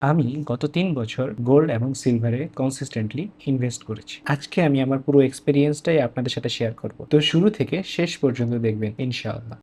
আমি গত ৩ বছর গোল্ড এবং সিলভারে কনসিস্টেন্টলি ইনভেস্ট করেছি। আজকে আমি আমার পুরো এক্সপেরিয়েন্সটাই আপনাদের সাথে শেয়ার করব। তো শুরু থেকে শেষ পর্যন্ত দেখবেন ইনশাআল্লাহ।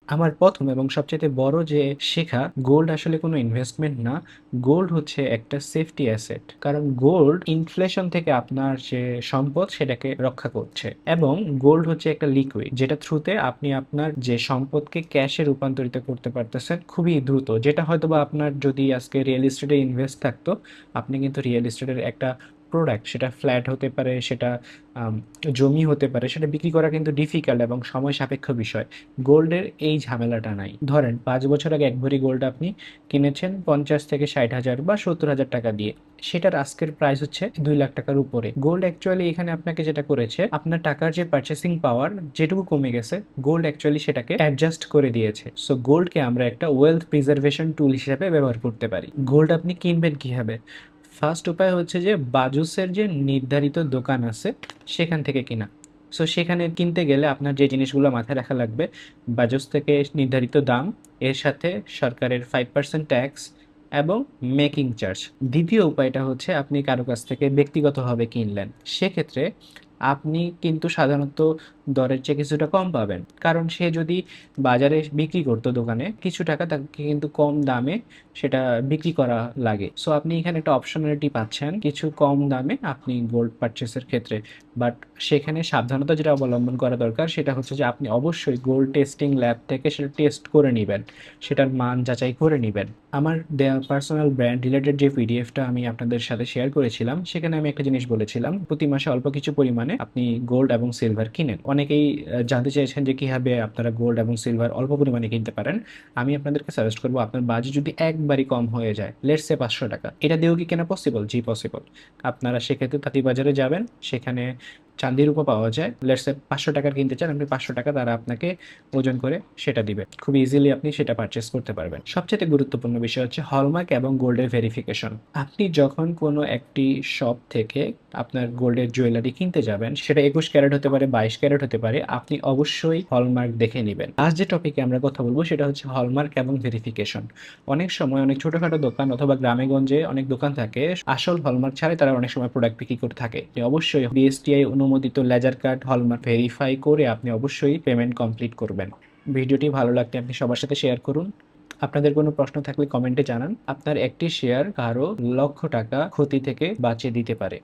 আমার ১ম এবং সবচাইতে বড় যে শেখা, গোল্ড আসলে কোনো ইনভেস্টমেন্ট না। গোল্ড হচ্ছে একটা সেফটি অ্যাসেট। কারণ গোল্ড ইনফ্লেশন থেকে আপনার যে সম্পদ সেটাকে রক্ষা করছে। এবং গোল্ড হচ্ছে একটা লিকুইড যেটা থ্রুতে আপনি আপনার যে সম্পদকে ক্যাশে রূপান্তরিত করতে পারতেছেন খুবই দ্রুত। যেটা হয়তোবা আপনার যদি আজকে রিয়েল এস্টেটে ইনভেস্ট থাকতো, আপনি কিন্তু রিয়েল এস্টেটের একটা প্রোডাক্ট, সেটা ফ্ল্যাট হতে পারে, সেটা আম জমি হতে পারে, সেটা বিক্রি করা কিন্তু ডিফিকাল্ট এবং সময় সাপেক্ষ বিষয়। গোল্ডের এই ঝামেলাটা নাই। ধরেন ৫ বছর আগে ১ ভরি গোল্ড আপনি কিনেছেন ৫০ থেকে ৬০,০০০ বা ৭০,০০০ টাকা দিয়ে। সেটার আজকের প্রাইস হচ্ছে ২ লাখ টাকার উপরে। গোল্ড অ্যাকচুয়ালি এখানে আপনাকে যেটা করেছে, আপনার টাকার যে পারচেসিং পাওয়ার যেটুকু কমে গেছে, গোল্ড অ্যাকচুয়ালি সেটাকে অ্যাডজাস্ট করে দিয়েছে। সো গোল্ডকে আমরা একটা ওয়েলথ প্রিজার্ভেশন টুল হিসেবে ব্যবহার করতে পারি। গোল্ড আপনি কিনবেন কিভাবে? ফার্স্ট উপায় হচ্ছে যে বাজুসের যে নির্ধারিত দোকান আছে সেখান থেকে কিনা। সো সেখানে কিনতে গেলে আপনার যে জিনিসগুলো মাথায় রাখা লাগবে, বাজুস থেকে নির্ধারিত দাম, এর সাথে সরকারের 5% ট্যাক্স এবং মেকিং চার্জ। দ্বিতীয় উপায়টা হচ্ছে আপনি কারো কাছ থেকে ব্যক্তিগতভাবে কিনলেন। সেক্ষেত্রে আপনি কিন্তু সাধারণত দরের চেয়ে কিছুটা কম পাবেন। কারণ সে যদি বাজারে বিক্রি করতো দোকানে, কিছু টাকা তাকে কিন্তু কম দামে সেটা বিক্রি করা লাগে। সো আপনি এখানে একটা অপশনালিটি পাচ্ছেন কিছু কম দামে আপনি গোল্ড পারচেজের ক্ষেত্রে। বাট সেখানে সাবধানতা যেটা অবলম্বন করা দরকার সেটা হচ্ছে যে আপনি অবশ্যই গোল্ড টেস্টিং ল্যাব থেকে সেটা টেস্ট করে নিবেন। সেটার মান যাচাই করে নিবেন। আমার দেয়া পার্সোনাল ব্র্যান্ড রিলেটেড যে পিডিএফটা আমি আপনাদের সাথে শেয়ার করেছিলাম, সেখানে আমি একটা জিনিস বলেছিলাম, প্রতি মাসে অল্প কিছু পরিমাণে আপনি গোল্ড এবং সিলভার কিনেন। অনেকেই জানতে চেয়েছেন যে কিভাবে আপনারা গোল্ড এবং সিলভার অল্প পরিমাণে কিনতে পারেন। আমি আপনাদেরকে সাজেস্ট করবো, আপনার বাজেট যদি একবারই কম হয়ে যায়, লেটস সে ৫০০ টাকা, এটা দিয়েও কি কেনা পসিবল? জি পসিবল। আপনারা সেক্ষেত্রে তাঁতীবাজারে যাবেন, সেখানে চাঁদি রূপা পাওয়া যায়। লেটস সে ৫০০ টাকার কিনতে চান, আপনি ৫০০ টাকা তারা আপনাকে ওজন করে সেটা দিবে। খুব ইজিলি আপনি সেটা পারচেজ করতে পারবেন। সবচাইতে গুরুত্বপূর্ণ বিষয় হচ্ছে হলমার্ক এবং গোল্ডের ভেরিফিকেশন। আপনি যখন কোনো একটি শপ থেকে আপনার গোল্ডের জুয়েলারি কিনতে যাবেন, সেটা ২১ ক্যারেট হতে পারে, ২২ ক্যারেট হতে পারে, আপনি অবশ্যই হলমার্ক দেখে নিবেন। আজ যে টপিকে আমরা কথা বলবো সেটা হচ্ছে হলমার্ক এবং ভেরিফিকেশন। অনেক সময় অনেক ছোটখাটো দোকান অথবা গ্রামে-গঞ্জে অনেক দোকান থাকে, আসল হলমার্ক ছাড়াই তারা অনেক সময় প্রোডাক্ট বিক্রি করে থাকে। আপনি অবশ্যই বিএসটিআই অনুমোদিত লেজার কার্ড হলমার্ক ভেরিফাই করে আপনি অবশ্যই পেমেন্ট কমপ্লিট করবেন। ভিডিওটি ভালো লাগলে আপনি সবার সাথে শেয়ার করুন। আপনাদের কোনো প্রশ্ন থাকলে কমেন্টে জানান। আপনার একটি শেয়ার কারো লক্ষ টাকা ক্ষতি থেকে বাঁচিয়ে দিতে পারে।